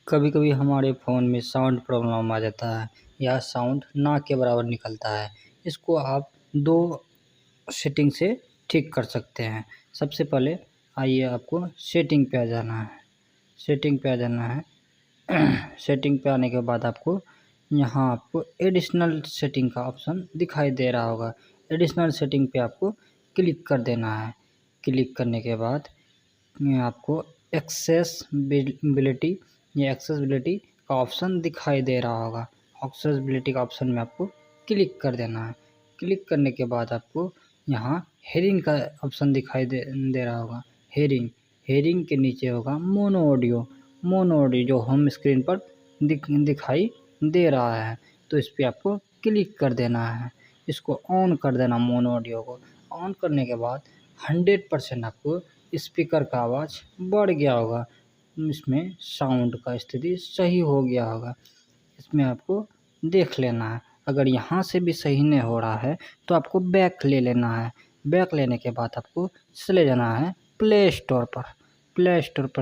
कभी कभी हमारे फ़ोन में साउंड प्रॉब्लम आ जाता है या साउंड ना के बराबर निकलता है। इसको आप दो सेटिंग से ठीक कर सकते हैं। सबसे पहले आइए आपको सेटिंग पे आ जाना है। सेटिंग पे आ जाना है। सेटिंग पे आने के बाद आपको यहाँ आपको एडिशनल सेटिंग का ऑप्शन दिखाई दे रहा होगा। एडिशनल सेटिंग पे आपको क्लिक कर देना है। क्लिक करने के बाद ये आपको एक्सेसिबिलिटी का ऑप्शन दिखाई दे रहा होगा। एक्सेसिबिलिटी का ऑप्शन में आपको क्लिक कर देना है। क्लिक करने के बाद आपको यहाँ हेयरिंग का ऑप्शन दिखाई दे रहा होगा। हेयरिंग के नीचे होगा मोनो ऑडियो जो होम स्क्रीन पर दिखाई दे रहा है, तो इस पर आपको क्लिक कर देना है। इसको ऑन कर देना। मोनो ऑडियो को ऑन करने के बाद 100% आपको स्पीकर का आवाज़ बढ़ गया होगा। इसमें साउंड का स्थिति सही हो गया होगा। इसमें आपको देख लेना है। अगर यहाँ से भी सही नहीं हो रहा है तो आपको बैक ले लेना है। बैक लेने के बाद आपको चले जाना है प्ले स्टोर पर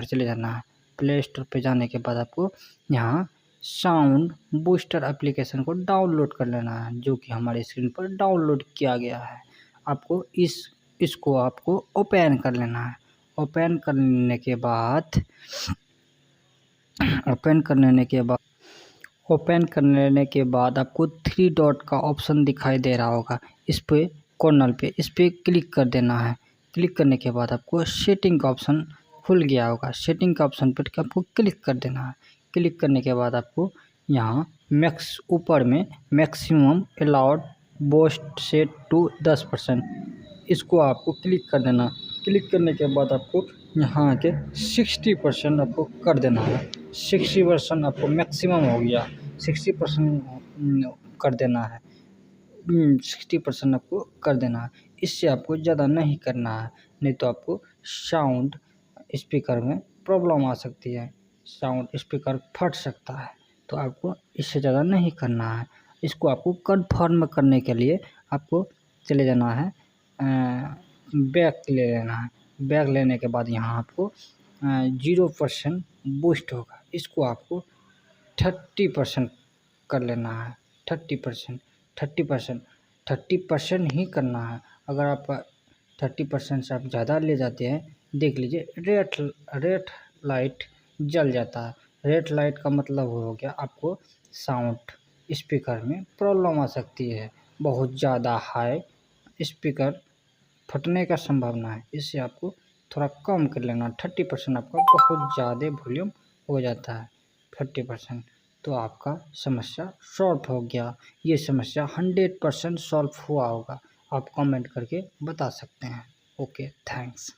चले जाना है। प्ले स्टोर पर जाने के बाद आपको यहाँ साउंड बूस्टर एप्लीकेशन को डाउनलोड कर लेना है, जो कि हमारे स्क्रीन पर डाउनलोड किया गया है। आपको इसको आपको ओपन कर लेना है। ओपन करने के बाद आपको 3 डॉट का ऑप्शन दिखाई दे रहा होगा। इस पे कॉर्नर पे इस पे क्लिक कर देना है। क्लिक करने के बाद आपको सेटिंग का ऑप्शन खुल गया होगा। सेटिंग का ऑप्शन पर आपको क्लिक कर देना है। क्लिक करने के बाद आपको यहाँ ऊपर में maximum allowed boost set to 10%, इसको आपको क्लिक कर देना। क्लिक करने के बाद आपको यहाँ के 60% आपको कर देना है। 60% आपको मैक्सिमम हो गया। 60% कर देना है। 60% आपको कर देना है। इससे आपको ज़्यादा नहीं करना है, नहीं तो आपको साउंड स्पीकर में प्रॉब्लम आ सकती है। साउंड स्पीकर फट सकता है, तो आपको इससे ज़्यादा नहीं करना है। इसको आपको कन्फर्म करने के लिए आपको चले जाना है, बैक ले लेना है। बैक लेने के बाद यहाँ आपको 0% बूस्ट होगा, इसको आपको 30% कर लेना है। 30% ही करना है। अगर आप 30% से आप ज़्यादा ले जाते हैं, देख लीजिए रेड लाइट जल जाता है। रेड लाइट का मतलब हो गया आपको साउंड स्पीकर में प्रॉब्लम आ सकती है। बहुत ज़्यादा हाई स्पीकर फटने का संभावना है। इससे आपको थोड़ा कम कर लेना। 30% आपका बहुत ज़्यादा वॉल्यूम हो जाता है। 30% तो आपका समस्या सॉल्व हो गया। ये समस्या 100% सॉल्व हुआ होगा। आप कमेंट करके बता सकते हैं। Okay, thanks.